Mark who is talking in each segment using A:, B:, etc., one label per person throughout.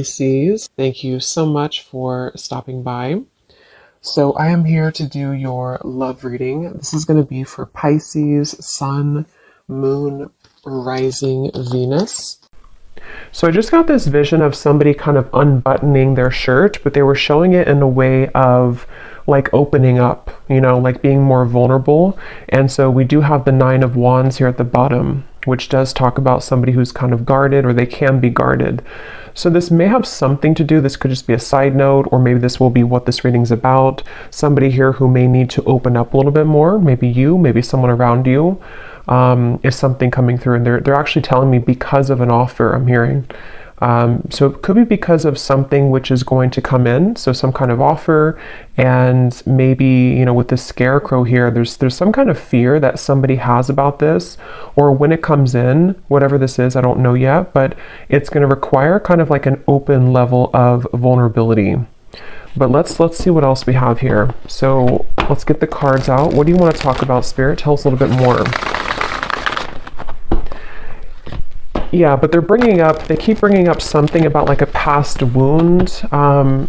A: Pisces, thank you so much for stopping by. So I am here to do your love reading. This is going to be for Pisces, Sun, Moon, Rising, Venus. So I just got this vision of somebody kind of unbuttoning their shirt, but they were showing it in a way of like opening up, like being more vulnerable. And so we do have the Nine of Wands here at the bottom, which does talk about somebody who's kind of guarded, or they can be guarded. So this may have something to do, this could just be a side note, or maybe this will be what this reading's about. Somebody here who may need to open up a little bit more, maybe you, maybe someone around you, is something coming through. And they're actually telling me because of an offer I'm hearing. So it could be because of something which is going to come in, so some kind of offer, and maybe, with the scarecrow here, there's some kind of fear that somebody has about this, or when it comes in, whatever this is, I don't know yet, but it's going to require kind of like an open level of vulnerability. But let's see what else we have here. So let's get the cards out. What do you want to talk about, Spirit? Tell us a little bit more. Yeah, but they keep bringing up something about like a past wound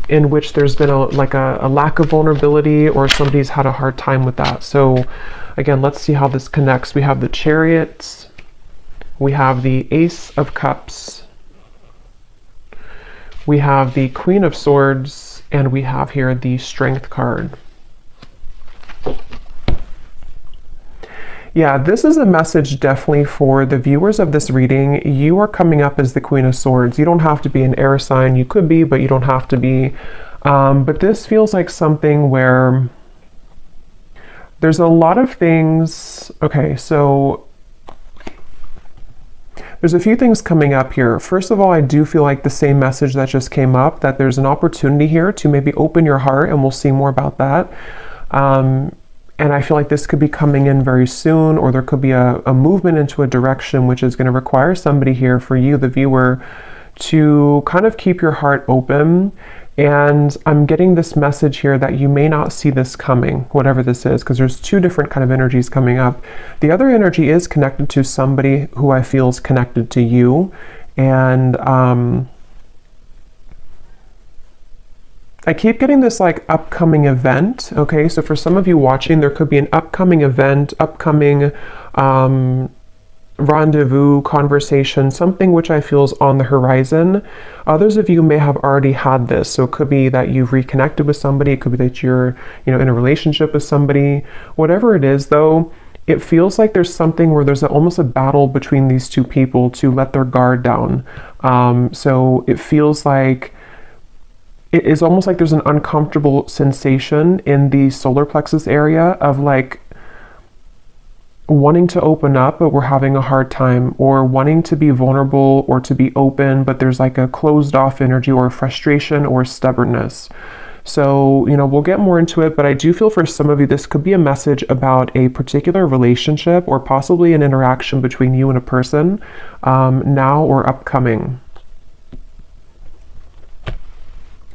A: in which there's been a lack of vulnerability, or somebody's had a hard time with that. So again, let's see how this connects. We have the Chariot, we have the Ace of Cups, we have the Queen of Swords, and we have here the Strength card. Yeah, this is a message definitely for the viewers of this reading. You are coming up as the Queen of Swords. You don't have to be an air sign. You could be, but you don't have to be. But this feels like something where there's a lot of things. Okay, so there's a few things coming up here. First of all, I do feel like the same message that just came up, that there's an opportunity here to maybe open your heart, and we'll see more about that. And I feel like this could be coming in very soon, or there could be a movement into a direction which is going to require somebody here, for you, the viewer, to kind of keep your heart open. And I'm getting this message here that you may not see this coming, whatever this is, because there's two different kind of energies coming up. The other energy is connected to somebody who I feel is connected to you. And I keep getting this like upcoming event. Okay, so for some of you watching, there could be an upcoming event, upcoming rendezvous, conversation, something which I feel is on the horizon. Others of you may have already had this. So it could be that you've reconnected with somebody. It could be that you're, in a relationship with somebody. Whatever it is though, it feels like there's something where there's almost a battle between these two people to let their guard down. So it feels like it is almost like there's an uncomfortable sensation in the solar plexus area of like wanting to open up, but we're having a hard time, or wanting to be vulnerable or to be open, but there's like a closed off energy, or frustration or stubbornness. So, we'll get more into it, but I do feel for some of you, this could be a message about a particular relationship, or possibly an interaction between you and a person, now or upcoming.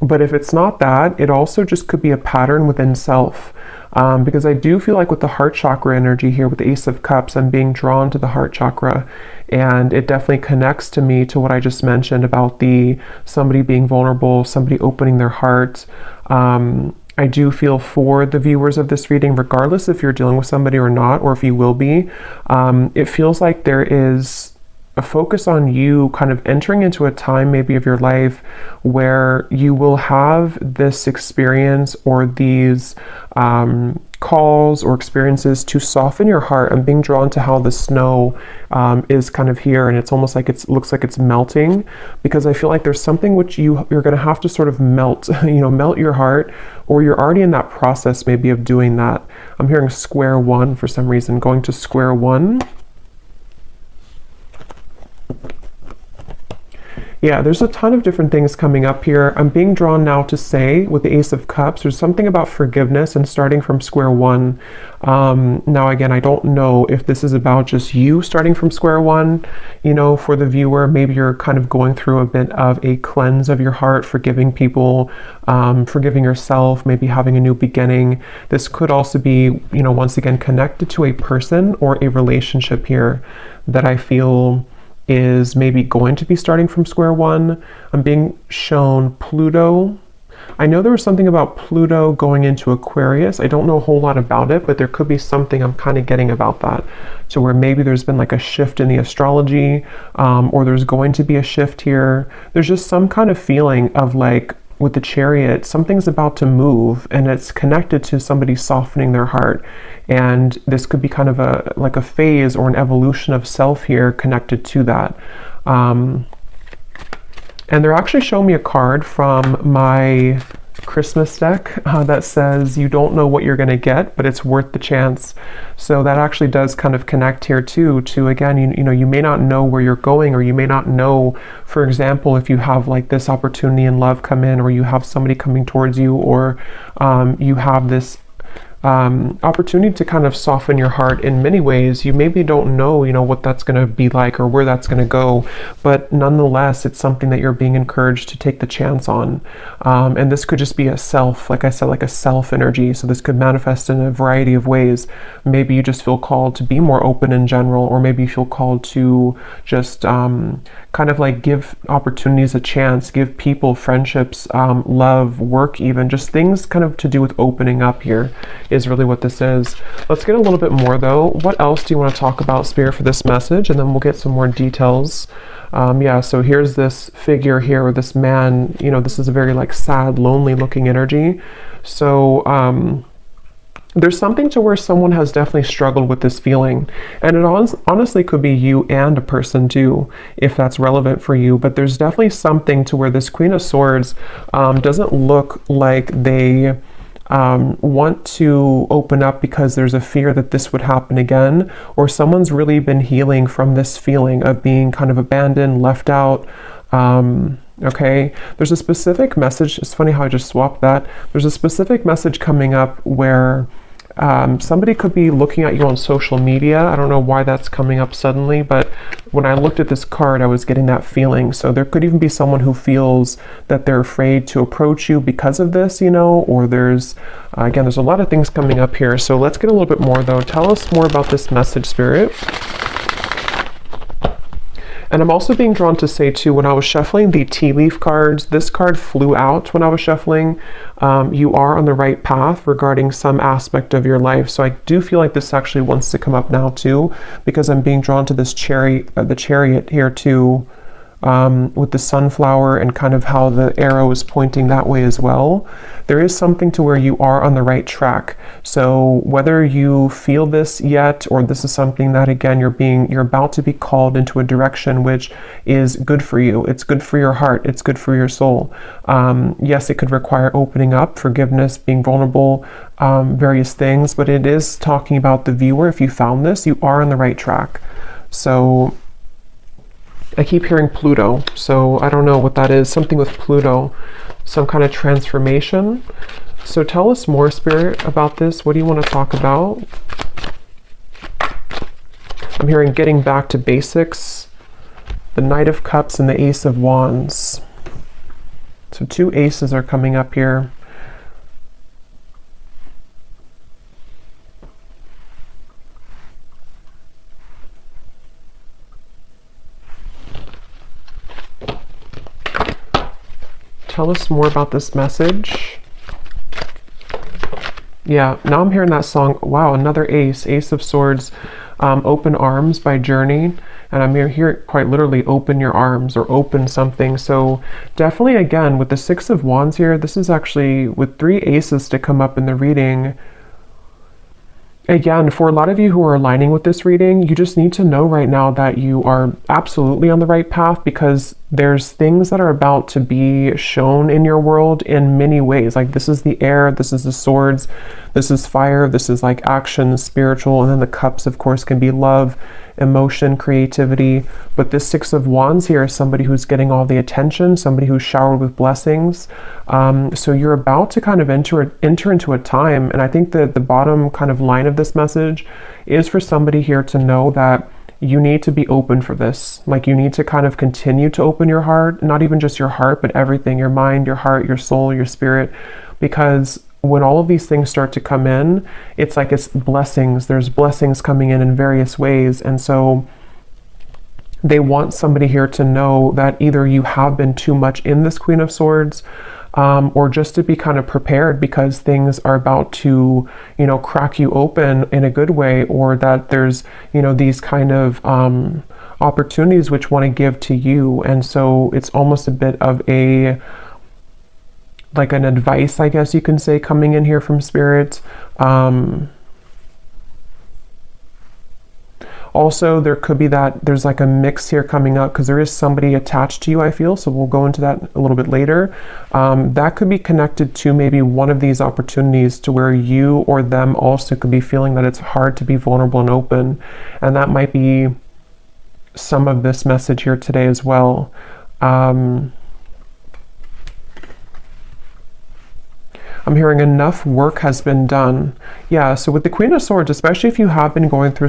A: But if it's not that, it also just could be a pattern within self. Because I do feel like with the heart chakra energy here, with the Ace of Cups, I'm being drawn to the heart chakra. And it definitely connects to me to what I just mentioned about somebody being vulnerable, somebody opening their heart. I do feel for the viewers of this reading, regardless if you're dealing with somebody or not, or if you will be, it feels like there is a focus on you kind of entering into a time maybe of your life where you will have this experience, or these calls or experiences to soften your heart. I'm being drawn to how the snow is kind of here, and it's almost like looks like it's melting, because I feel like there's something which you're going to have to sort of melt, melt your heart, or you're already in that process maybe of doing that. I'm hearing square one for some reason, going to square one. Yeah, there's a ton of different things coming up here. I'm being drawn now to say, with the Ace of Cups, there's something about forgiveness and starting from square one. Now, again, I don't know if this is about just you starting from square one, for the viewer. Maybe you're kind of going through a bit of a cleanse of your heart, forgiving people, forgiving yourself, maybe having a new beginning. This could also be, once again, connected to a person or a relationship here that I feel is maybe going to be starting from square one. I'm being shown Pluto. I know there was something about Pluto going into Aquarius. I don't know a whole lot about it, but there could be something I'm kind of getting about that. So where maybe there's been like a shift in the astrology, or there's going to be a shift here. There's just some kind of feeling of like, with the Chariot, something's about to move, and it's connected to somebody softening their heart. And this could be kind of like a phase or an evolution of self here connected to that. And they're actually showing me a card from my Christmas deck that says you don't know what you're going to get, but it's worth the chance. So that actually does kind of connect here too, to again, you know, you may not know where you're going, or you may not know, for example, if you have like this opportunity in love come in, or you have somebody coming towards you, or you have this opportunity to kind of soften your heart in many ways. You maybe don't know, you know, what that's going to be like or where that's going to go, but nonetheless, it's something that you're being encouraged to take the chance on. And this could just be a self, like I said, like a self energy. So this could manifest in a variety of ways. Maybe you just feel called to be more open in general, or maybe you feel called to just kind of like give opportunities a chance, give people, friendships, love, work, even just things kind of to do with opening up here is really what this is. Let's get a little bit more though. What else do you want to talk about, Spirit, for this message? And then we'll get some more details. Yeah, so here's this figure here, or this man, you know, this is a very like sad, lonely looking energy. So there's something to where someone has definitely struggled with this feeling. And it honestly could be you and a person too, if that's relevant for you. But there's definitely something to where this Queen of Swords doesn't look like they want to open up because there's a fear that this would happen again, or someone's really been healing from this feeling of being kind of abandoned, left out. Okay, there's a specific message. It's funny how I just swapped that. There's a specific message coming up where somebody could be looking at you on social media. I don't know why that's coming up suddenly, but when I looked at this card, I was getting that feeling. So there could even be someone who feels that they're afraid to approach you because of this, you know, or there's, again, there's a lot of things coming up here. So let's get a little bit more though. Tell us more about this message, Spirit. And I'm also being drawn to say too, when I was shuffling the tea leaf cards, this card flew out when I was shuffling. You are on the right path regarding some aspect of your life. So I do feel like this actually wants to come up now too, because I'm being drawn to this the chariot here too, with the sunflower and kind of how the arrow is pointing that way as well. There is something to where you are on the right track. So whether you feel this yet, or this is something that again you're about to be called into a direction which is good for you. It's good for your heart. It's good for your soul. Yes, it could require opening up, forgiveness, being vulnerable, various things, but it is talking about the viewer. If you found this, you are on the right track. So I keep hearing Pluto, so I don't know what that is. Something with Pluto, some kind of transformation. So tell us more, Spirit, about this. What do you want to talk about? I'm hearing getting back to basics, the Knight of Cups and the Ace of Wands. So two aces are coming up here. Tell us more about this message. Yeah, now I'm hearing that song. Wow, another ace, Ace of Swords, Open Arms by Journey. And I'm here quite literally open your arms or open something. So definitely, again, with the Six of Wands here, this is actually with three aces to come up in the reading. Again, for a lot of you who are aligning with this reading, you just need to know right now that you are absolutely on the right path, because there's things that are about to be shown in your world in many ways. Like this is the air, this is the swords, this is fire, this is like action, spiritual, and then the cups, of course, can be love, emotion, creativity. But this Six of Wands here is somebody who's getting all the attention, somebody who's showered with blessings. So you're about to kind of enter into a time, and I think that the bottom kind of line of this message is for somebody here to know that you need to be open for this. Like you need to kind of continue to open your heart, not even just your heart, but everything, your mind, your heart, your soul, your spirit, because when all of these things start to come in, it's like it's blessings. There's blessings coming in various ways. And so They want somebody here to know that either you have been too much in this Queen of Swords, or just to be kind of prepared because things are about to, you know, crack you open in a good way, or that there's, you know, these kind of opportunities which want to give to you. And so it's almost a bit of a, like an advice, I guess you can say, coming in here from Spirit. Also, there could be that there's like a mix here coming up because there is somebody attached to you, I feel. So we'll go into that a little bit later. That could be connected to maybe one of these opportunities to where you or them also could be feeling that it's hard to be vulnerable and open. And that might be some of this message here today as well. I'm hearing enough work has been done. Yeah, so with the Queen of Swords, especially if you have been going through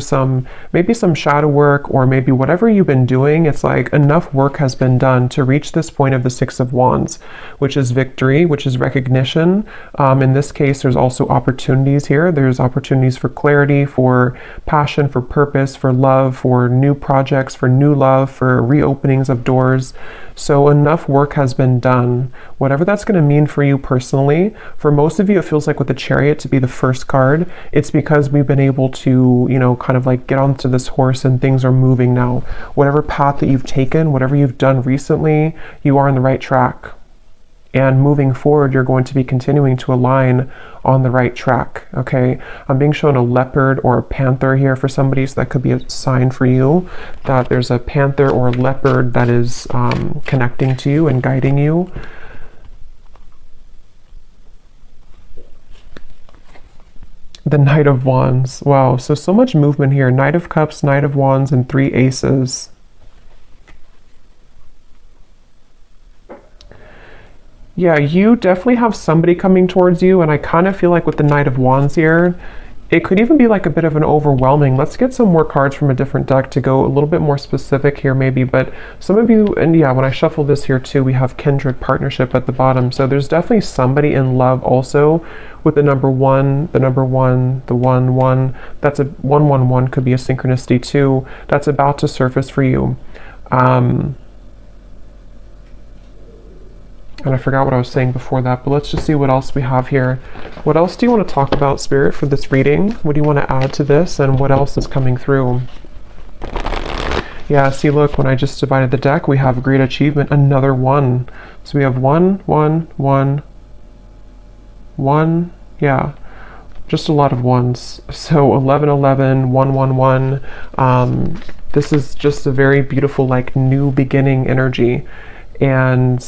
A: maybe some shadow work, or maybe whatever you've been doing, it's like enough work has been done to reach this point of the Six of Wands, which is victory, which is recognition. In this case, there's also opportunities here. There's opportunities for clarity, for passion, for purpose, for love, for new projects, for new love, for reopenings of doors. So enough work has been done. Whatever that's going to mean for you personally. For most of you, it feels like with the Chariot to be the first card, it's because we've been able to, you know, kind of like get onto this horse and things are moving now. Whatever path that you've taken, whatever you've done recently, you are on the right track. And moving forward, you're going to be continuing to align on the right track, okay? I'm being shown a leopard or a panther here for somebody, so that could be a sign for you that there's a panther or a leopard that is connecting to you and guiding you. The Knight of Wands. Wow, so much movement here. Knight of Cups, Knight of Wands, and 3 aces. Yeah, you definitely have somebody coming towards you, and I kind of feel like with the Knight of Wands here, it could even be like a bit of an overwhelming. Let's get some more cards from a different deck to go a little bit more specific here maybe, but some of you, and yeah, when I shuffle this here too, we have kindred partnership at the bottom. So there's definitely somebody in love also with the number 1, the 1, 1. That's a 111 could be a synchronicity too. That's about to surface for you. And I forgot what I was saying before that, but let's just see what else we have here. What else do you want to talk about, Spirit, for this reading? What do you want to add to this, and what else is coming through? Yeah, see, look, when I just divided the deck, we have great achievement, another 1. So we have 1, 1, 1, 1, yeah, just a lot of 1s. So 11, 11, 1, 1, 1. This is just a very beautiful, like, new beginning energy. And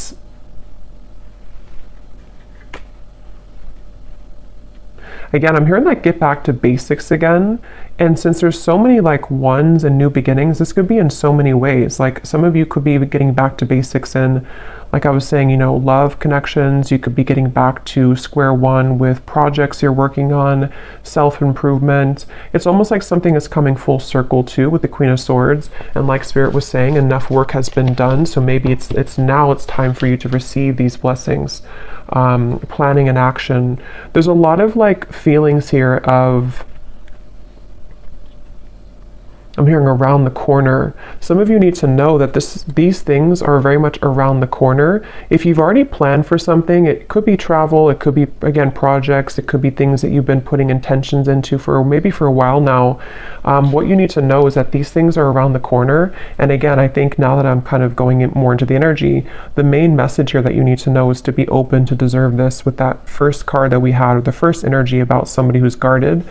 A: again, I'm hearing like get back to basics again. And since there's so many like 1s and new beginnings, this could be in so many ways. Like some of you could be getting back to basics in, like I was saying, you know, love connections. You could be getting back to square one with projects you're working on, self-improvement. It's almost like something is coming full circle too with the Queen of Swords. And like Spirit was saying, enough work has been done. So maybe it's time for you to receive these blessings. Planning and action. There's a lot of like feelings here of, I'm hearing around the corner. Some of you need to know that these things are very much around the corner. If you've already planned for something, it could be travel, it could be, again, projects, it could be things that you've been putting intentions into for maybe for a while now. What you need to know is that these things are around the corner. And again, I think now that I'm kind of going more into the energy, the main message here that you need to know is to be open to deserve this with that first card that we had, or the first energy about somebody who's guarded.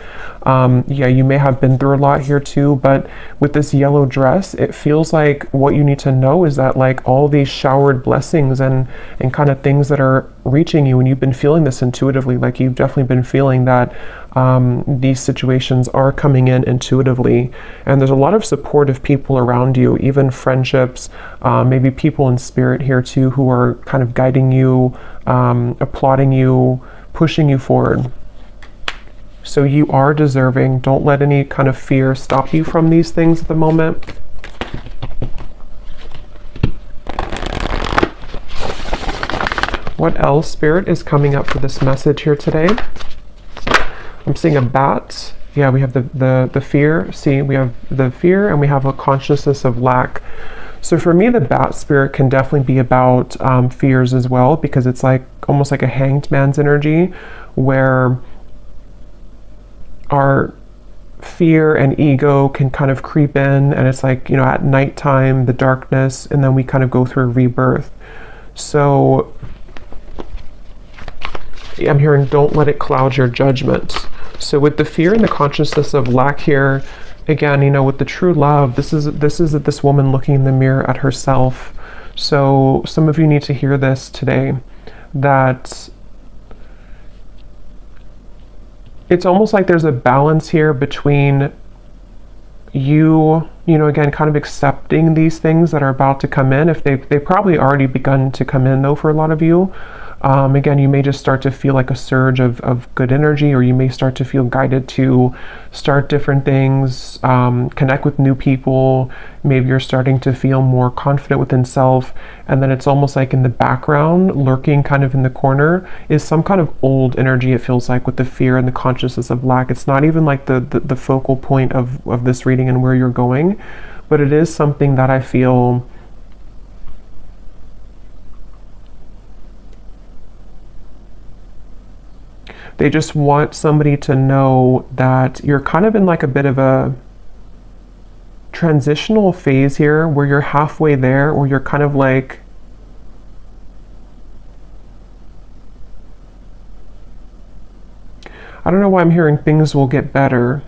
A: Yeah, you may have been through a lot here too, but with this yellow dress, it feels like what you need to know is that like all these showered blessings and kind of things that are reaching you, and you've been feeling this intuitively, like you've definitely been feeling that these situations are coming in intuitively, and there's a lot of supportive people around you, even friendships, maybe people in spirit here too who are kind of guiding you, applauding you, pushing you forward. So you are deserving. Don't let any kind of fear stop you from these things at the moment. What else, Spirit, is coming up for this message here today? I'm seeing a bat. Yeah, we have the fear. See, we have the fear and we have a consciousness of lack. So for me, the bat spirit can definitely be about fears as well, because it's like almost like a hanged man's energy, where our fear and ego can kind of creep in, and it's like, you know, at nighttime, the darkness, and then we kind of go through a rebirth. So I'm hearing, don't let it cloud your judgment. So with the fear and the consciousness of lack here, again, you know, with the true love, this is this woman looking in the mirror at herself. So some of you need to hear this today, that it's almost like there's a balance here between you know, again, kind of accepting these things that are about to come in. If they've probably already begun to come in though for a lot of you. Again, you may just start to feel like a surge of good energy, or you may start to feel guided to start different things, connect with new people. Maybe you're starting to feel more confident within self, and then it's almost like in the background, lurking kind of in the corner, is some kind of old energy, it feels like, with the fear and the consciousness of lack. It's not even like the focal point of this reading and where you're going, but it is something that I feel they just want somebody to know that you're kind of in like a bit of a transitional phase here, where you're halfway there, or you're kind of like, I don't know why I'm hearing things will get better.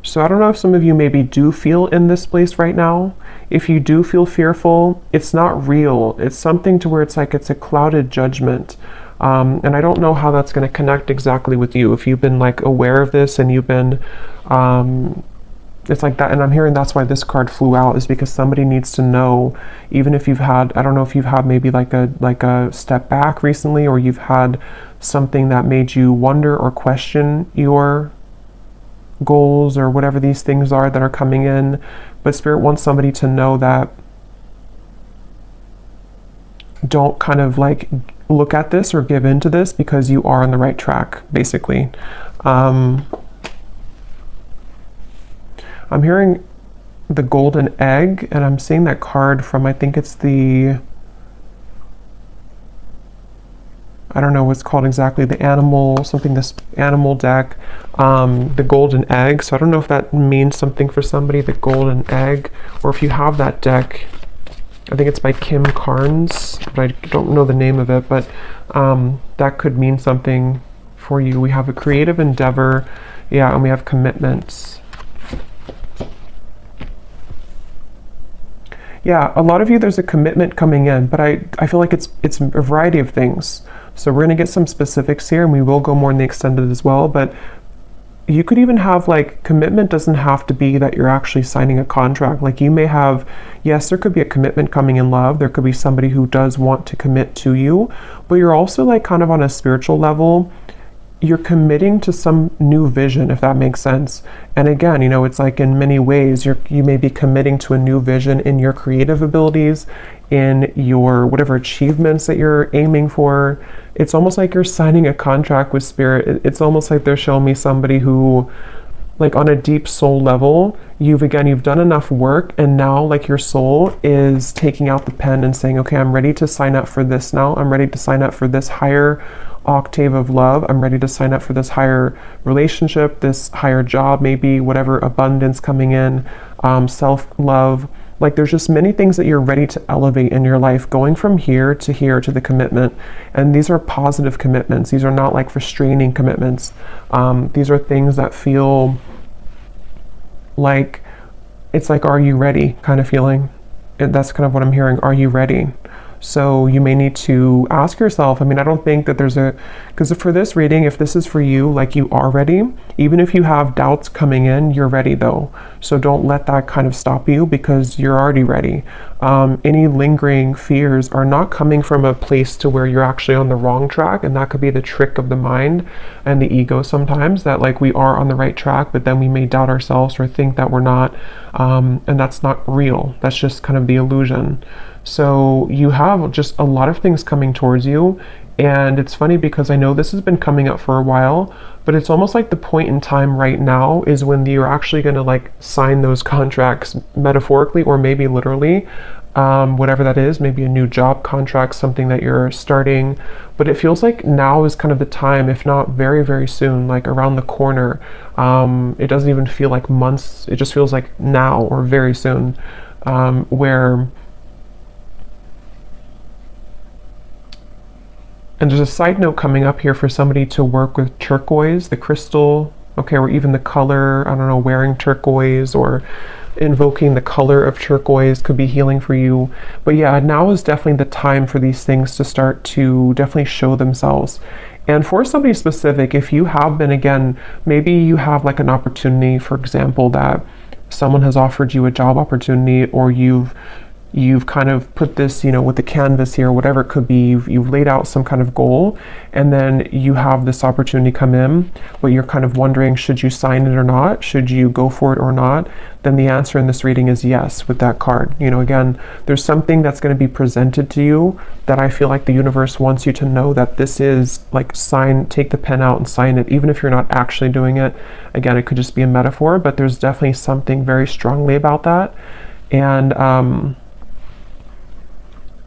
A: So I don't know if some of you maybe do feel in this place right now. If you do feel fearful, it's not real. It's something to where it's like it's a clouded judgment. And I don't know how that's going to connect exactly with you. If you've been like aware of this and you've been, it's like that. And I'm hearing that's why this card flew out, is because somebody needs to know, even if you've had, I don't know if you've had maybe like a step back recently, or you've had something that made you wonder or question your goals or whatever these things are that are coming in. But Spirit wants somebody to know that don't kind of like look at this or give into this, because you are on the right track, basically. I'm hearing the golden egg, and I'm seeing that card from, I think it's the, I don't know what's called exactly, the animal, something, this animal deck, the golden egg. So I don't know if that means something for somebody, the golden egg, or if you have that deck. I think it's by Kim Carnes, but I don't know the name of it, but that could mean something for you. We have a creative endeavor, yeah, and we have commitments. Yeah, a lot of you, there's a commitment coming in, but I feel like it's a variety of things. So we're going to get some specifics here, and we will go more in the extended as well, but you could even have, like, commitment doesn't have to be that you're actually signing a contract. Like, you may have, yes, there could be a commitment coming in love. There could be somebody who does want to commit to you, but you're also like kind of on a spiritual level, you're committing to some new vision, if that makes sense. And again, you know, it's like in many ways, you may be committing to a new vision in your creative abilities, in your whatever achievements that you're aiming for. It's almost like you're signing a contract with Spirit. It's almost like they're showing me somebody who, like, on a deep soul level, you've done enough work, and now, like, your soul is taking out the pen and saying, okay, I'm ready to sign up for this now. I'm ready to sign up for this higher octave of love. I'm ready to sign up for this higher relationship, this higher job, maybe whatever abundance coming in, self-love. Like, there's just many things that you're ready to elevate in your life, going from here to the commitment. And these are positive commitments. These are not like restraining commitments. These are things that feel like, it's like, are you ready kind of feeling. That's kind of what I'm hearing. Are you ready? So you may need to ask yourself, I mean, I don't think that because for this reading, if this is for you, like, you are ready. Even if you have doubts coming in, you're ready though. So don't let that kind of stop you, because you're already ready. Any lingering fears are not coming from a place to where you're actually on the wrong track. And that could be the trick of the mind and the ego sometimes, that like we are on the right track, but then we may doubt ourselves or think that we're not. And that's not real. That's just kind of the illusion. So you have just a lot of things coming towards you. And it's funny because I know this has been coming up for a while, but it's almost like the point in time right now is when you're actually going to like sign those contracts metaphorically or maybe literally, whatever that is, maybe a new job contract, something that you're starting. But it feels like now is kind of the time, if not very, very soon, like around the corner. It doesn't even feel like months, it just feels like now or very soon, where. And there's a side note coming up here for somebody to work with turquoise, the crystal, okay, or even the color, I don't know, wearing turquoise or invoking the color of turquoise could be healing for you. But yeah, now is definitely the time for these things to start to definitely show themselves. And for somebody specific, if you have been, again, maybe you have like an opportunity, for example, that someone has offered you a job opportunity, or you've kind of put this, you know, with the canvas here, whatever it could be, you've laid out some kind of goal, and then you have this opportunity come in, but you're kind of wondering, should you sign it or not? Should you go for it or not? Then the answer in this reading is yes with that card. You know, again, there's something that's going to be presented to you that I feel like the universe wants you to know that this is like take the pen out and sign it, even if you're not actually doing it. Again, it could just be a metaphor, but there's definitely something very strongly about that. And,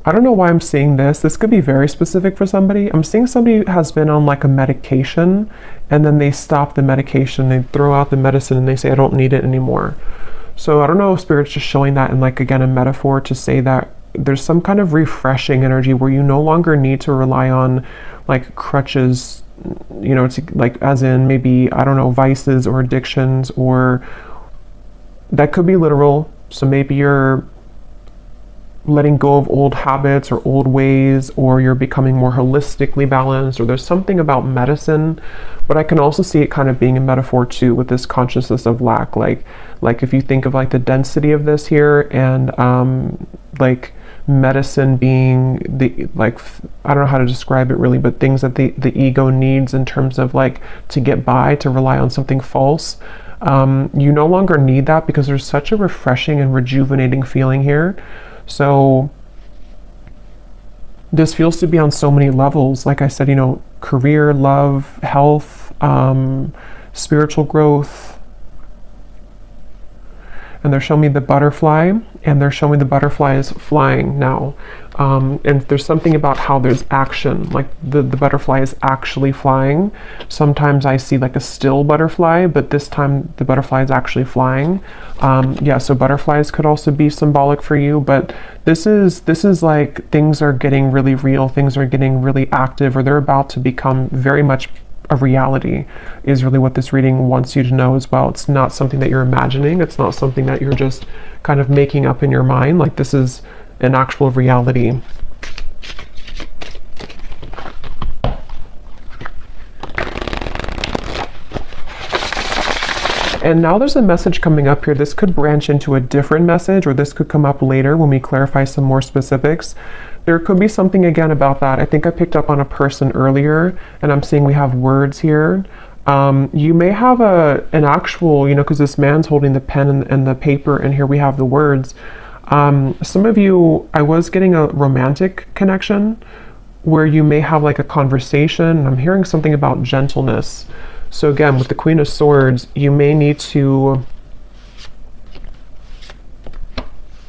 A: I don't know why I'm seeing this. This could be very specific for somebody. I'm seeing somebody who has been on like a medication, and then they stop the medication, they throw out the medicine, and they say, I don't need it anymore. So I don't know if Spirit's just showing that in like, again, a metaphor to say that there's some kind of refreshing energy where you no longer need to rely on like crutches, you know, to like, as in maybe, I don't know, vices or addictions, or that could be literal. So maybe you're letting go of old habits or old ways, or you're becoming more holistically balanced, or there's something about medicine. But I can also see it kind of being a metaphor too, with this consciousness of lack, like if you think of like the density of this here, and like medicine being the, like, I don't know how to describe it really, but things that the ego needs in terms of like to get by, to rely on something false. You no longer need that because there's such a refreshing and rejuvenating feeling here. So this feels to be on so many levels. Like I said, you know, career, love, health, spiritual growth. And they're showing me the butterfly, and they're showing me the butterfly is flying now. And there's something about how there's action, like the butterfly is actually flying. Sometimes I see like a still butterfly, but this time the butterfly is actually flying. Yeah, so butterflies could also be symbolic for you, but this is like things are getting really real, things are getting really active, or they're about to become very much a reality, is really what this reading wants you to know as well. It's not something that you're imagining. It's not something that you're just kind of making up in your mind. Like, this is an actual reality. And now there's a message coming up here. This could branch into a different message, or this could come up later when we clarify some more specifics. There could be something again about that. I think I picked up on a person earlier, and I'm seeing we have words here. You may have an actual, you know, because this man's holding the pen and the paper, and here we have the words. Some of you, I was getting a romantic connection where you may have like a conversation. I'm hearing something about gentleness. So again, with the Queen of Swords, you may need to,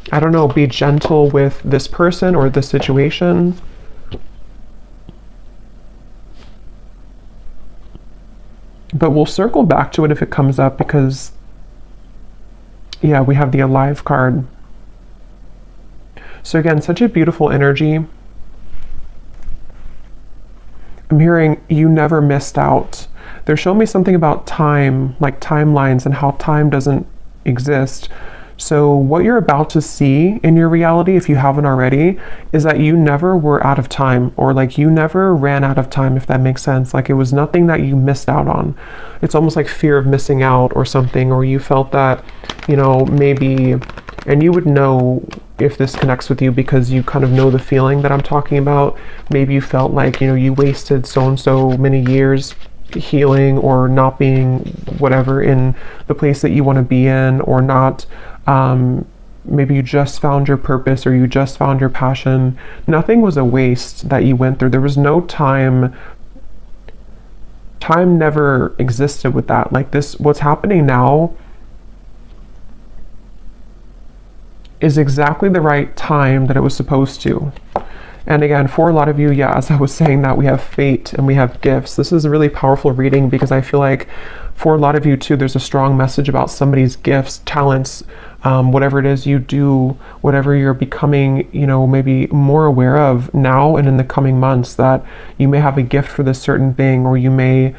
A: I don't know, be gentle with this person or this situation. But we'll circle back to it if it comes up, because, yeah, we have the Alive card. So again, such a beautiful energy. I'm hearing you never missed out. They're showing me something about time, like timelines, and how time doesn't exist. So what you're about to see in your reality, if you haven't already, is that you never were out of time, or like you never ran out of time, if that makes sense. Like, it was nothing that you missed out on. It's almost like fear of missing out or something, or you felt that, you know, maybe, and you would know if this connects with you because you kind of know the feeling that I'm talking about. Maybe you felt like, you know, you wasted so and so many years healing, or not being whatever in the place that you want to be in, or not maybe you just found your purpose or you just found your passion. Nothing was a waste that you went through. There was no time. Time never existed with that. Like this, what's happening now is exactly the right time that it was supposed to. And again, for a lot of you, yeah, as I was saying, that we have fate and we have gifts. This is a really powerful reading because I feel like for a lot of you too, there's a strong message about somebody's gifts, talents, whatever it is you do, whatever you're becoming, you know, maybe more aware of now and in the coming months, that you may have a gift for this certain thing, or you may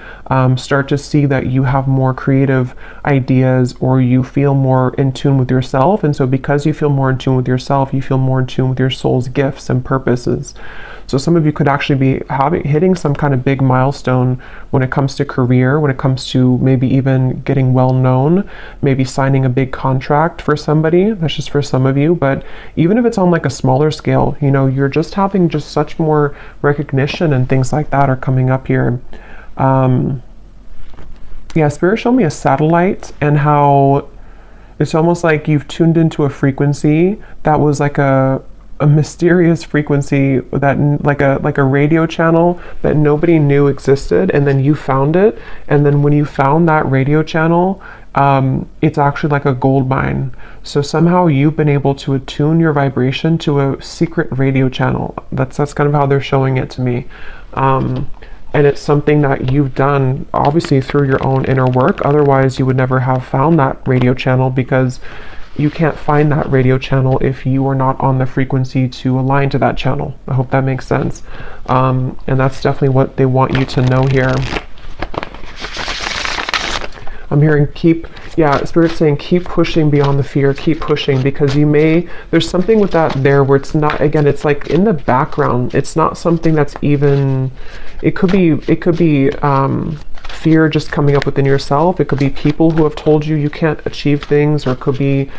A: start to see that you have more creative ideas, or you feel more in tune with yourself. And so because you feel more in tune with yourself, you feel more in tune with your soul's gifts and purposes. So some of you could actually be hitting some kind of big milestone when it comes to career, when it comes to maybe even getting well known, maybe signing a big contract for somebody. That's just for some of you. But even if it's on like a smaller scale, you know, you're just having just such more recognition and things like that are coming up here. Yeah, Spirit showed me a satellite and how it's almost like you've tuned into a frequency that was like a mysterious frequency, that like a radio channel that nobody knew existed, and then you found it. And then when you found that radio channel, it's actually like a gold mine. So somehow you've been able to attune your vibration to a secret radio channel. That's kind of how they're showing it to me. And it's something that you've done obviously through your own inner work. Otherwise you would never have found that radio channel, because you can't find that radio channel if you are not on the frequency to align to that channel. I hope that makes sense. And that's definitely what they want you to know here. I'm hearing Spirit's saying keep pushing beyond the fear, keep pushing, because there's something with that there where it's not, again, it's like in the background. It's not something that's even, it could be fear just coming up within yourself. It could be people who have told you can't achieve things, or it could be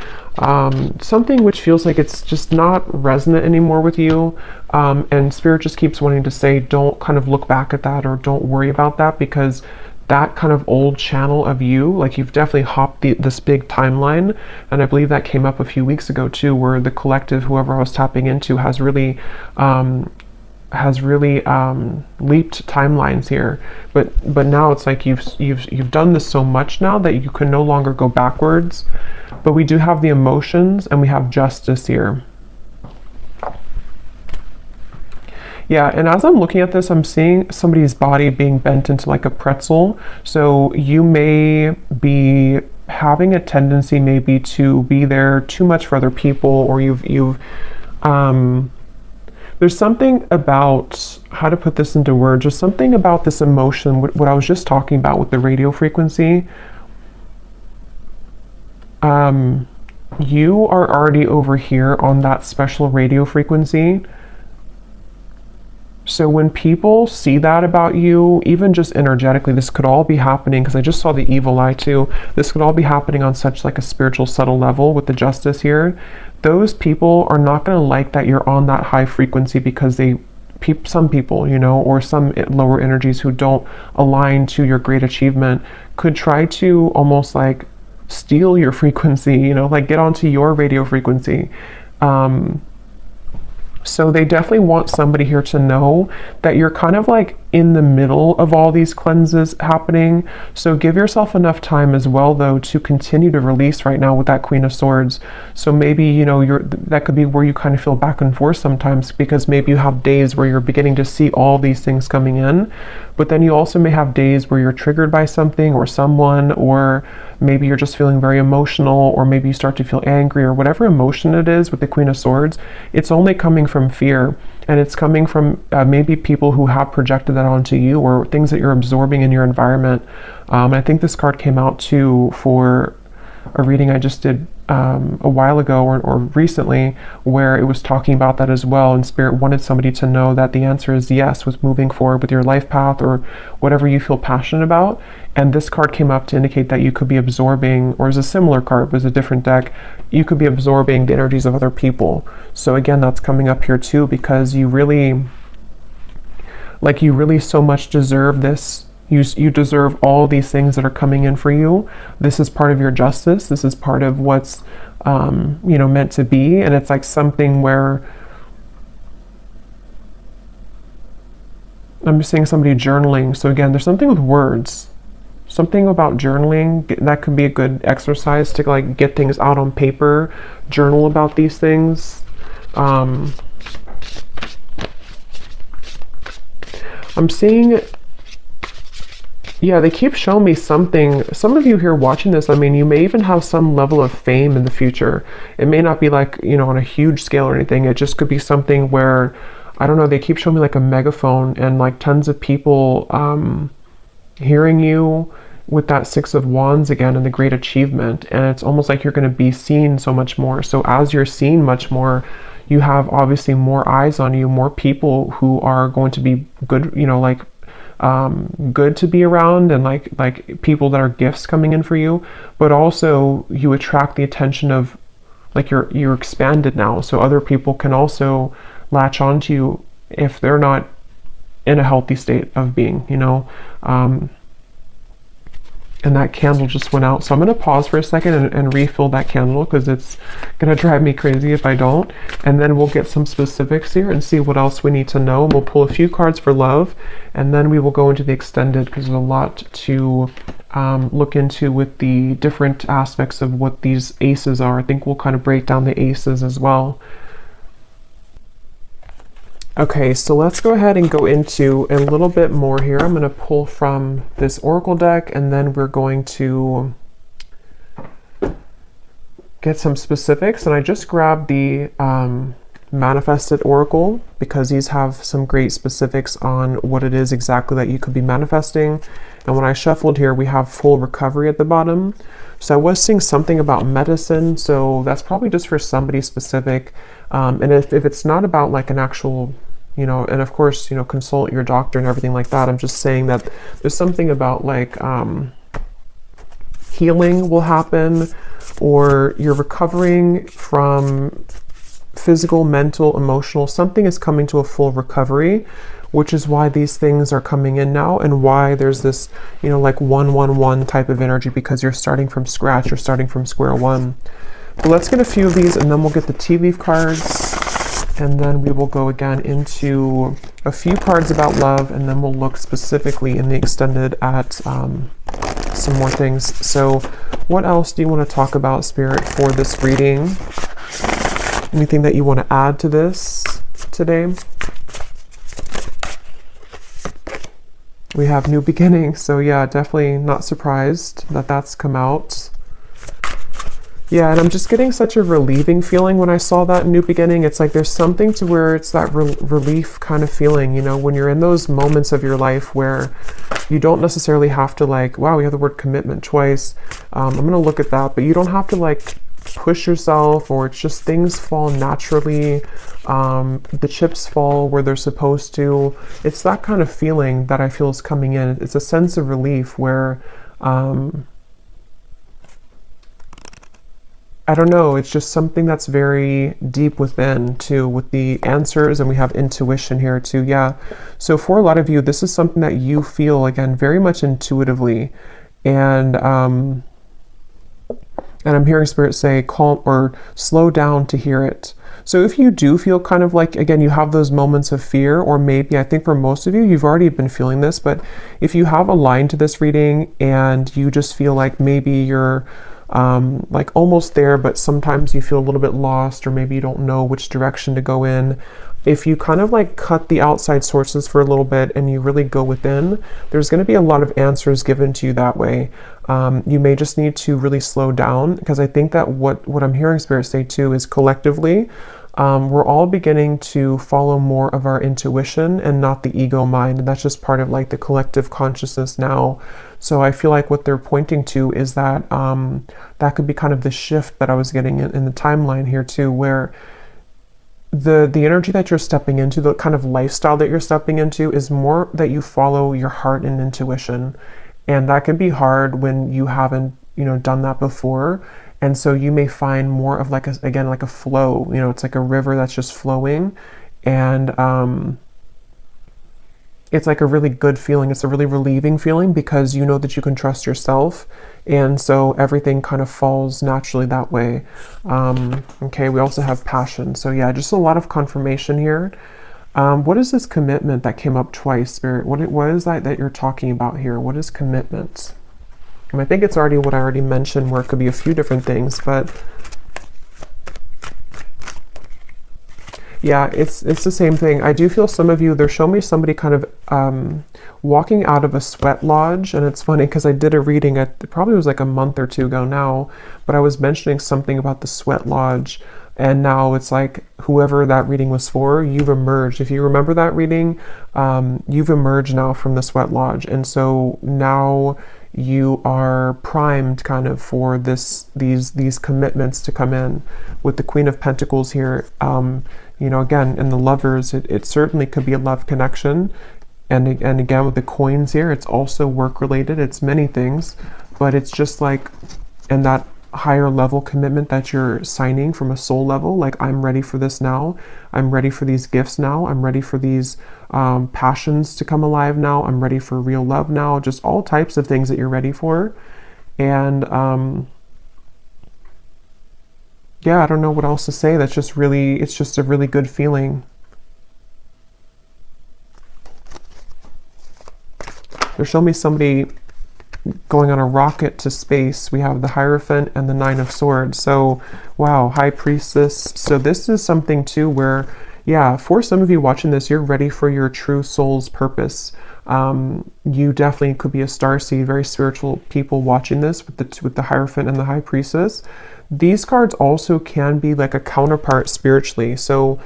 A: something which feels like it's just not resonant anymore with you. And Spirit just keeps wanting to say, don't kind of look back at that, or don't worry about that, because that kind of old channel of you, like you've definitely hopped this big timeline. And I believe that came up a few weeks ago too, where the collective, whoever I was tapping into, has really leaped timelines here. But now it's like you've done this so much now that you can no longer go backwards. But we do have the emotions and we have justice here. Yeah, and as I'm looking at this, I'm seeing somebody's body being bent into like a pretzel. So you may be having a tendency maybe to be there too much for other people, or there's something about, how to put this into words, there's something about this emotion, what I was just talking about with the radio frequency. You are already over here on that special radio frequency. So when people see that about you, even just energetically, this could all be happening, because I just saw the evil eye too. This could all be happening on such like a spiritual subtle level with the justice here. Those people are not going to like that you're on that high frequency, because some people, you know, or some lower energies who don't align to your great achievement could try to almost like steal your frequency, you know, like get onto your radio frequency. So they definitely want somebody here to know that you're kind of like in the middle of all these cleanses happening. So give yourself enough time as well, though, to continue to release right now with that Queen of Swords. So maybe, you know, that could be where you kind of feel back and forth sometimes, because maybe you have days where you're beginning to see all these things coming in, but then you also may have days where you're triggered by something or someone, or maybe you're just feeling very emotional, or maybe you start to feel angry, or whatever emotion it is with the Queen of Swords. It's only coming from fear, and it's coming from maybe people who have projected that onto you, or things that you're absorbing in your environment. I think this card came out too for a reading I just did a while ago or recently, where it was talking about that as well, and Spirit wanted somebody to know that the answer is yes with moving forward with your life path or whatever you feel passionate about. And this card came up to indicate that you could be absorbing, or is a similar card, but it's a different deck, you could be absorbing the energies of other people. So again, that's coming up here too, because you really so much deserve this. You deserve all these things that are coming in for you. This is part of your justice. This is part of what's you know, meant to be. And it's like something where I'm just seeing somebody journaling. So again, there's something with words, something about journaling that could be a good exercise to like get things out on paper, journal about these things. I'm seeing, yeah, they keep showing me something. Some of you here watching this, I mean, you may even have some level of fame in the future. It may not be like, you know, on a huge scale or anything. It just could be something where, I don't know, they keep showing me like a megaphone and like tons of people hearing you with that Six of Wands again and the great achievement. And it's almost like you're going to be seen so much more. So as you're seen much more, you have obviously more eyes on you, more people who are going to be good, you know, like good to be around, and like people that are gifts coming in for you. But also you attract the attention of, like, you're expanded now, so other people can also latch onto you if they're not in a healthy state of being, you know. And that candle just went out, so I'm going to pause for a second and refill that candle, because it's going to drive me crazy if I don't. And then we'll get some specifics here and see what else we need to know. We'll pull a few cards for love, and then we will go into the extended, because there's a lot to look into with the different aspects of what these aces are. I think we'll kind of break down the aces as well. Okay, so let's go ahead and go into a little bit more here. I'm going to pull from this oracle deck, and then we're going to get some specifics. And I just grabbed the manifested oracle, because these have some great specifics on what it is exactly that you could be manifesting. And when I shuffled here, we have full recovery at the bottom. So I was seeing something about medicine, so that's probably just for somebody specific. And if it's not about like an actual, you know, and of course, you know, consult your doctor and everything like that. I'm just saying that there's something about like healing will happen, or you're recovering from physical, mental, emotional, something is coming to a full recovery, which is why these things are coming in now, and why there's this, you know, like 111 type of energy, because you're starting from scratch, you're starting from square one. But let's get a few of these, and then we'll get the tea leaf cards, and then we will go again into a few cards about love, and then we'll look specifically in the extended at some more things. So what else do you want to talk about, Spirit, for this reading? Anything that you want to add to this today? We have new beginnings, so yeah, definitely not surprised that that's come out. Yeah, and I'm just getting such a relieving feeling when I saw that new beginning. It's like there's something to where it's that relief kind of feeling, you know, when you're in those moments of your life where you don't necessarily have to like, wow, we have the word commitment twice. I'm going to look at that, but you don't have to like push yourself, or it's just things fall naturally. The chips fall where they're supposed to. It's that kind of feeling that I feel is coming in. It's a sense of relief where, I don't know, it's just something that's very deep within too, with the answers, and we have intuition here too. Yeah. So for a lot of you, this is something that you feel, again, very much intuitively. And I'm hearing Spirit say calm or slow down to hear it. So if you do feel kind of like, again, you have those moments of fear, or maybe, I think for most of you, you've already been feeling this, but if you have a line to this reading and you just feel like maybe you're like almost there, but sometimes you feel a little bit lost, or maybe you don't know which direction to go in. If you kind of like cut the outside sources for a little bit and you really go within, there's going to be a lot of answers given to you that way. You may just need to really slow down, because I think that what I'm hearing Spirit say too is collectively, we're all beginning to follow more of our intuition and not the ego mind. And that's just part of like the collective consciousness now. So I feel like what they're pointing to is that that could be kind of the shift that I was getting in the timeline here too, where the energy that you're stepping into, the kind of lifestyle that you're stepping into, is more that you follow your heart and intuition. And that can be hard when you haven't, you know, done that before. And so you may find more of like again, like a flow, you know, it's like a river that's just flowing. And it's like a really good feeling. It's a really relieving feeling because you know that you can trust yourself. And so everything kind of falls naturally that way. Okay, we also have passion. So yeah, just a lot of confirmation here. What is this commitment that came up twice, Spirit? What is that you're talking about here? What is commitment? And I think it's already what I already mentioned, where it could be a few different things, but yeah, it's the same thing. I do feel some of you, they're showing me somebody kind of walking out of a sweat lodge. And it's funny because I did a reading, it probably was like a month or two ago now, but I was mentioning something about the sweat lodge. And now it's like whoever that reading was for, you've emerged. If you remember that reading, you've emerged now from the sweat lodge. And so now you are primed kind of for these commitments to come in. With the Queen of Pentacles here, you know, again, in the lovers, it certainly could be a love connection. And again, with the coins here, it's also work related. It's many things, but it's just like, and that higher level commitment that you're signing from a soul level, like I'm ready for this now. I'm ready for these gifts now. I'm ready for these passions to come alive now. I'm ready for real love now. Just all types of things that you're ready for. And yeah, I don't know what else to say. That's just really, it's just a really good feeling. They're showing me somebody going on a rocket to space. We have the Hierophant and the Nine of Swords. So, wow, High Priestess. So this is something too where, yeah, for some of you watching this, you're ready for your true soul's purpose. You definitely could be a starseed, very spiritual people watching this with the Hierophant and the High Priestess. These cards also can be like a counterpart spiritually. So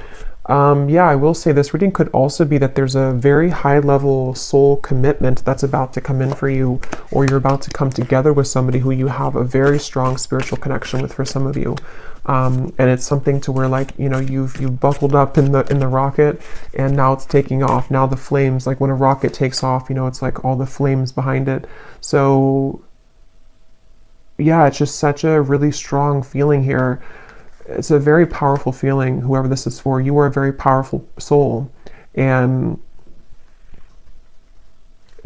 A: yeah, I will say this reading could also be that there's a very high level soul commitment that's about to come in for you, or you're about to come together with somebody who you have a very strong spiritual connection with for some of you. And it's something to where, like, you know, you've buckled up in the rocket and now it's taking off. Now the flames, like when a rocket takes off, you know, it's like all the flames behind it. So yeah, it's just such a really strong feeling here. It's a very powerful feeling, whoever this is for. You are a very powerful soul. And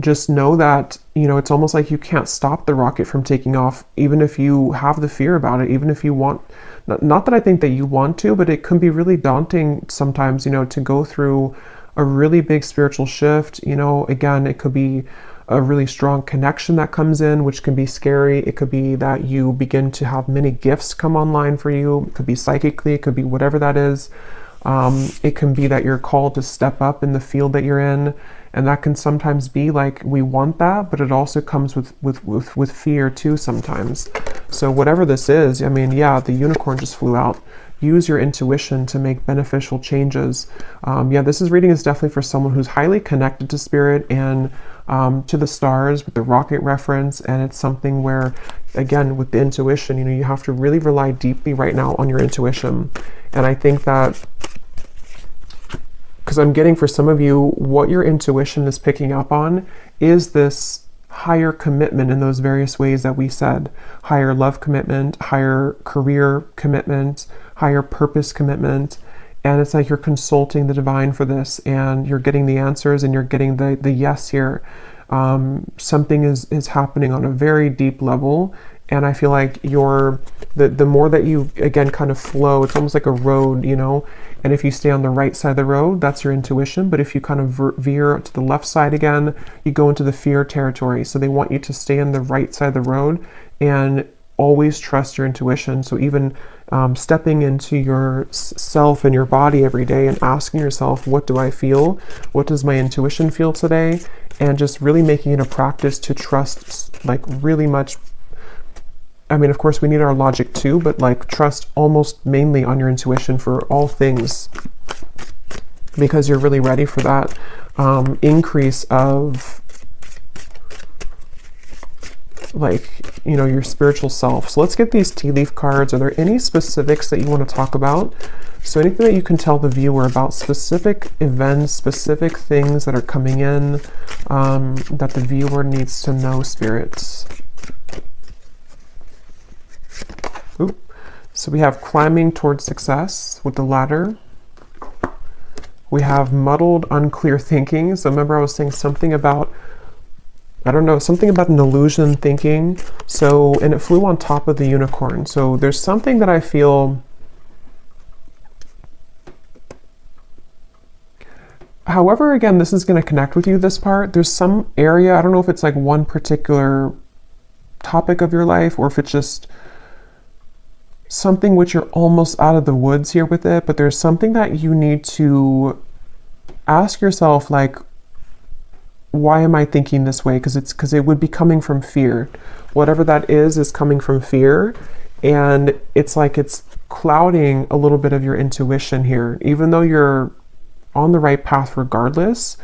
A: just know that, you know, it's almost like you can't stop the rocket from taking off, even if you have the fear about it, even if you want, not that I think that you want to, but it can be really daunting sometimes, you know, to go through a really big spiritual shift. You know, again, it could be a really strong connection that comes in, which can be scary. It could be that you begin to have many gifts come online for you. It could be psychically, it could be whatever that is. It can be that you're called to step up in the field that you're in. And that can sometimes be like, we want that, but it also comes with fear too sometimes. So whatever this is, I mean, yeah, the unicorn just flew out. Use your intuition to make beneficial changes. Yeah, this reading is definitely for someone who's highly connected to spirit and to the stars with the rocket reference. And it's something where, again, with the intuition, you know, you have to really rely deeply right now on your intuition. And I think that, because I'm getting for some of you, what your intuition is picking up on is this higher commitment in those various ways that we said. Higher love commitment, higher career commitment, higher purpose commitment. And it's like you're consulting the divine for this, and you're getting the answers, and you're getting the yes here. Something is happening on a very deep level. And I feel like the more that you, again, kind of flow, it's almost like a road, you know, and if you stay on the right side of the road, that's your intuition. But if you kind of veer to the left side again, you go into the fear territory. So they want you to stay on the right side of the road and always trust your intuition. So even stepping into your self and your body every day and asking yourself, what do I feel? What does my intuition feel today? And just really making it a practice to trust, like, really much. I mean, of course, we need our logic too, but like trust almost mainly on your intuition for all things, because you're really ready for that increase of, like, you know, your spiritual self. So let's get these tea leaf cards. Are there any specifics that you want to talk about? So anything that you can tell the viewer about specific events, specific things that are coming in that the viewer needs to know, spirits. Oop. So we have climbing towards success with the ladder. We have muddled, unclear thinking. So remember I was saying something about, I don't know, something about an illusion thinking. So, and it flew on top of the unicorn. So there's something that I feel, however, again, this is going to connect with you, this part. There's some area, I don't know if it's like one particular topic of your life or if it's just something which you're almost out of the woods here with it, but there's something that you need to ask yourself, like, why am I thinking this way? Because it would be coming from fear. Whatever that is coming from fear, and it's like it's clouding a little bit of your intuition here, even though you're on the right path regardless.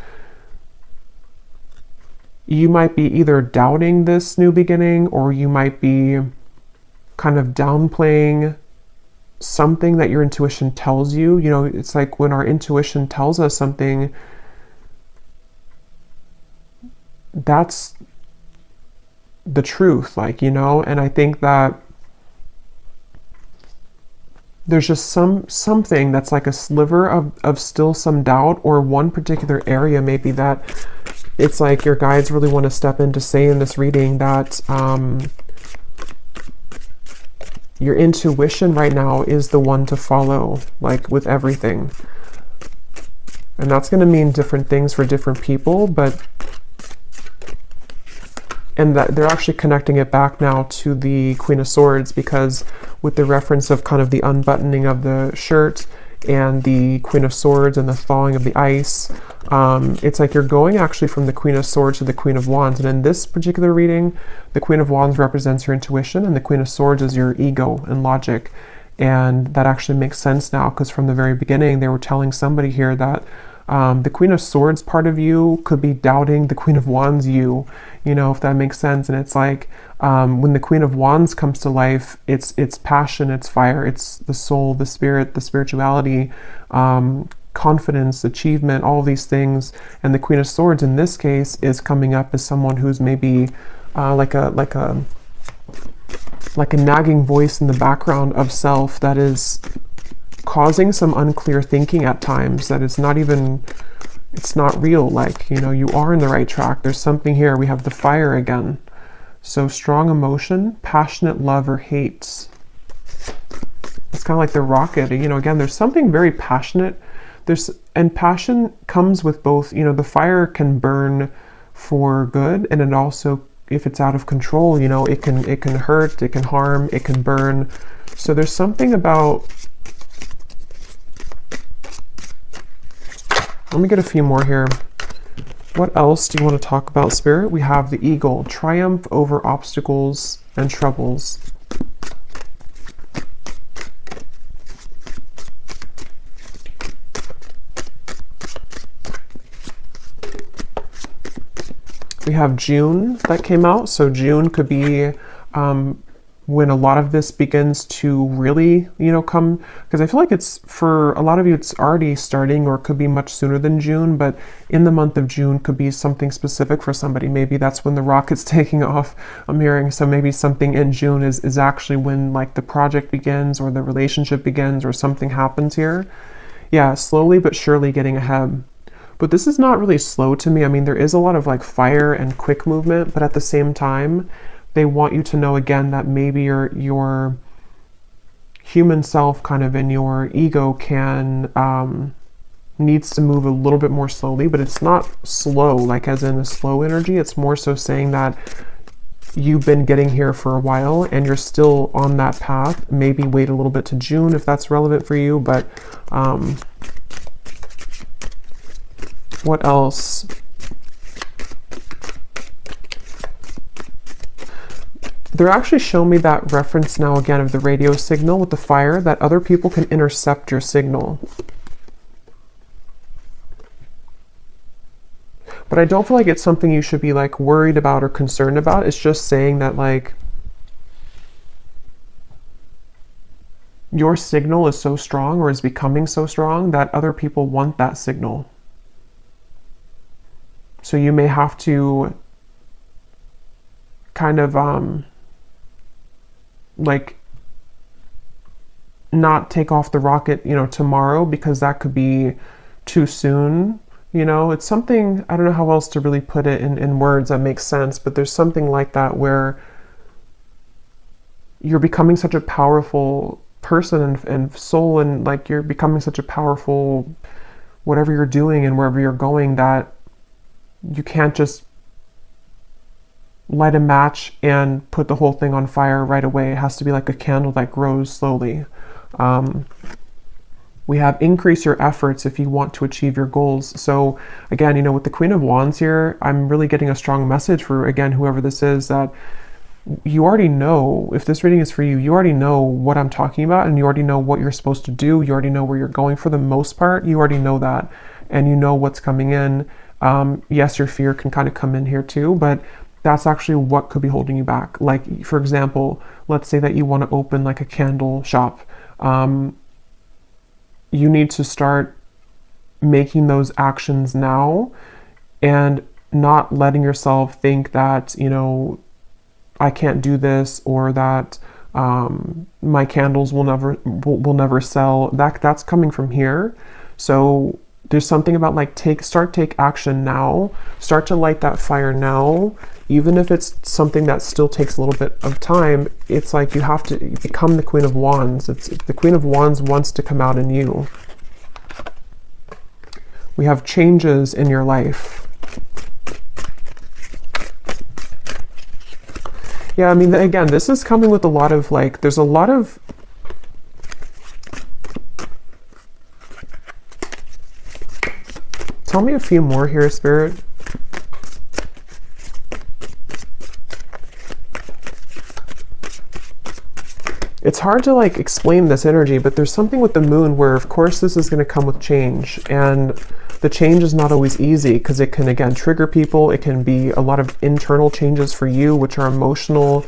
A: You might be either doubting this new beginning, or you might be kind of downplaying something that your intuition tells you. You know, it's like when our intuition tells us something, that's the truth, like, you know. And I think that there's just something that's like a sliver of still some doubt, or one particular area maybe that it's like your guides really want to step in to say in this reading that your intuition right now is the one to follow, like with everything. And that's going to mean different things for different people, but, and that they're actually connecting it back now to the Queen of Swords, because with the reference of kind of the unbuttoning of the shirt and the Queen of Swords and the thawing of the ice, it's like you're going actually from the Queen of Swords to the Queen of Wands. And in this particular reading, the Queen of Wands represents your intuition and the Queen of Swords is your ego and logic. And that actually makes sense now, because from the very beginning they were telling somebody here that the Queen of Swords part of you could be doubting the Queen of Wands you know, if that makes sense. And it's like when the Queen of Wands comes to life, it's passion, it's fire, it's the soul, the spirit, the spirituality, confidence, achievement, all these things. And the Queen of Swords in this case is coming up as someone who's maybe like a nagging voice in the background of self that is causing some unclear thinking at times, that it's not even, it's not real. Like, you know, you are in the right track. There's something here. We have the fire again. So strong emotion, passionate love or hate. It's kind of like the rocket, you know, again, there's something very passionate. And passion comes with both, you know, the fire can burn for good, and it also, if it's out of control, you know, it can hurt, it can harm, it can burn. So there's something about, let me get a few more here. What else do you want to talk about, Spirit? We have the eagle, triumph over obstacles and troubles. We have June that came out. So June could be when a lot of this begins to really, you know, come, because I feel like it's, for a lot of you, it's already starting, or it could be much sooner than June, but in the month of June could be something specific for somebody. Maybe that's when the rocket's taking off, I'm hearing. So maybe something in June is actually when like the project begins, or the relationship begins, or something happens here. Yeah, slowly but surely getting ahead. But this is not really slow to me. I mean, there is a lot of like fire and quick movement, but at the same time, they want you to know again that maybe your human self kind of, in your ego can, needs to move a little bit more slowly, but it's not slow, like as in a slow energy. It's more so saying that you've been getting here for a while and you're still on that path. Maybe wait a little bit to June if that's relevant for you, but, what else? They're actually showing me that reference now again of the radio signal with the fire, that other people can intercept your signal. But I don't feel like it's something you should be like worried about or concerned about. It's just saying that like your signal is so strong, or is becoming so strong, that other people want that signal. So you may have to kind of like not take off the rocket, you know, tomorrow, because that could be too soon. You know, it's something, I don't know how else to really put it in words that makes sense, but there's something like that where you're becoming such a powerful person and soul, and like you're becoming such a powerful whatever you're doing and wherever you're going, that you can't just light a match and put the whole thing on fire right away. It has to be like a candle that grows slowly. We have increase your efforts if you want to achieve your goals. So again, you know, with the Queen of Wands here, I'm really getting a strong message for, again, whoever this is, that you already know, if this reading is for you, you already know what I'm talking about, and you already know what you're supposed to do. You already know where you're going for the most part. You already know that, and you know what's coming in. Yes, your fear can kind of come in here too, but that's actually what could be holding you back. Like, for example, let's say that you want to open like a candle shop. You need to start making those actions now and not letting yourself think that, you know, I can't do this, or that my candles will never sell. That's coming from here. So there's something about like take action now. Start to light that fire now, even if it's something that still takes a little bit of time. It's like you have to become the Queen of Wands. It's the Queen of Wands wants to come out in you. We have changes in your life. Yeah, I mean, again, this is coming with a lot of like, there's a lot of tell me a few more here, Spirit. It's hard to like explain this energy, but there's something with the moon where, of course, this is going to come with change, and the change is not always easy because it can, again, trigger people. It can be a lot of internal changes for you, which are emotional.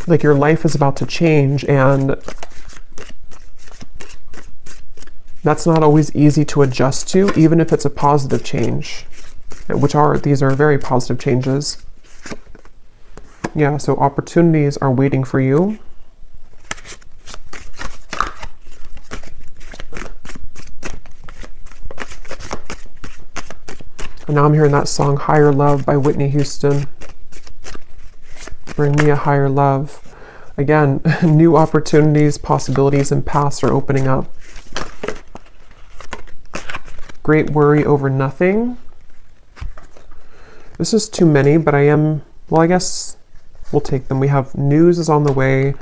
A: Like your life is about to change, and that's not always easy to adjust to, even if it's a positive change, these are very positive changes. Yeah, so opportunities are waiting for you. And now I'm hearing that song, Higher Love by Whitney Houston. Bring me a higher love. Again, new opportunities, possibilities, and paths are opening up. Great worry over nothing. This is too many, but I guess we'll take them. We have news is on the way,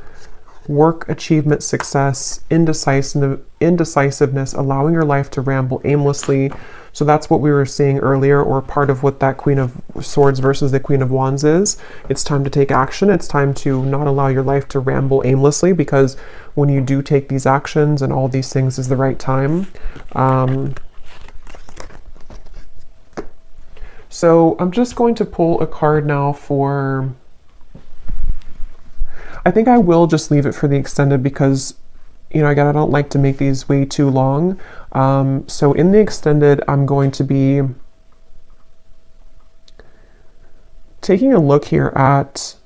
A: work, achievement, success, indecisiveness, allowing your life to ramble aimlessly. So that's what we were seeing earlier, or part of what that Queen of Swords versus the Queen of Wands is. It's time to take action. It's time to not allow your life to ramble aimlessly, because when you do take these actions and all these things is the right time. So I'm just going to pull a card now for, I think I will just leave it for the extended because, you know, again, I don't like to make these way too long. So in the extended, I'm going to be taking a look here at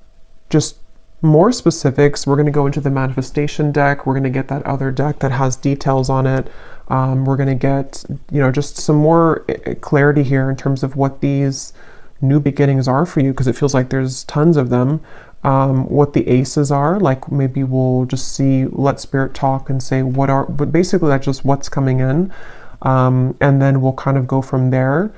A: just more specifics. We're going to go into the manifestation deck. We're going to get that other deck that has details on it. We're going to get, you know, just some more clarity here in terms of what these new beginnings are for you, because it feels like there's tons of them. What the aces are, like maybe we'll just see, let Spirit talk and say but basically that's just what's coming in. And then we'll kind of go from there.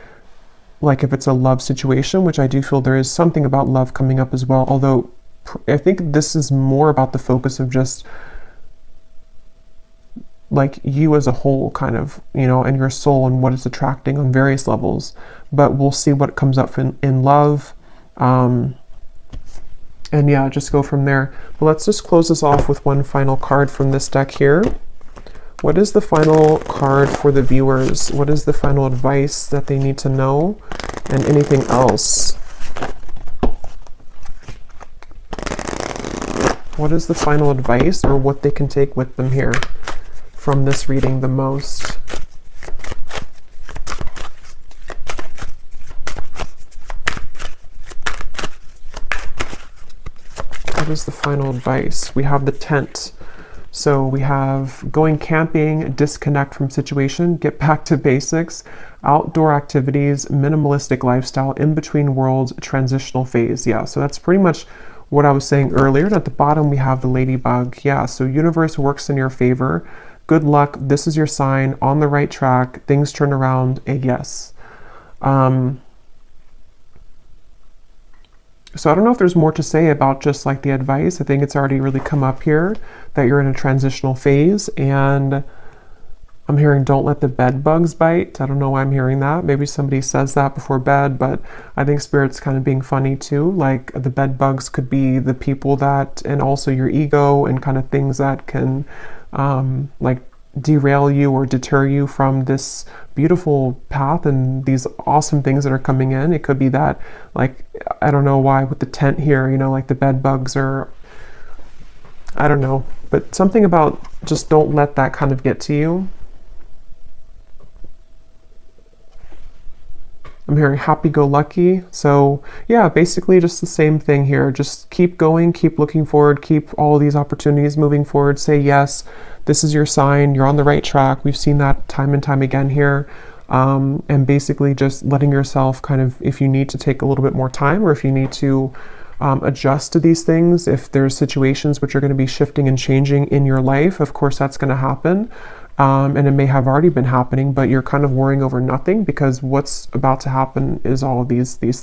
A: Like if it's a love situation, which I do feel there is something about love coming up as well. Although I think this is more about the focus of just like you as a whole, kind of, you know, and your soul and what it's attracting on various levels. But we'll see what comes up in love. And yeah, just go from there. But let's just close this off with one final card from this deck here. What is the final card for the viewers? What is the final advice that they need to know? And anything else? What is the final advice, or what they can take with them here from this reading the most? What is the final advice? We have the tent. So we have going camping, disconnect from situation, get back to basics, outdoor activities, minimalistic lifestyle, in between worlds, transitional phase. Yeah, so that's pretty much what I was saying earlier. And at the bottom, we have the ladybug. Yeah, so universe works in your favor. Good luck. This is your sign, on the right track. Things turn around. A yes. So I don't know if there's more to say about just like the advice. I think it's already really come up here that you're in a transitional phase, and I'm hearing don't let the bed bugs bite. I don't know why I'm hearing that. Maybe somebody says that before bed, but I think Spirit's kind of being funny too. Like the bed bugs could be the people that, and also your ego and kind of things that can like derail you or deter you from this beautiful path and these awesome things that are coming in. It could be that, like, I don't know why with the tent here, you know, like the bed bugs, or I don't know, but something about just don't let that kind of get to you. I'm hearing happy-go-lucky. So yeah, basically just the same thing here. Just keep going, keep looking forward, keep all these opportunities moving forward. Say yes, this is your sign. You're on the right track. We've seen that time and time again here. And basically just letting yourself kind of, if you need to take a little bit more time, or if you need to adjust to these things, if there's situations which are going to be shifting and changing in your life, of course that's going to happen. And it may have already been happening, but you're kind of worrying over nothing, because what's about to happen is all of these things.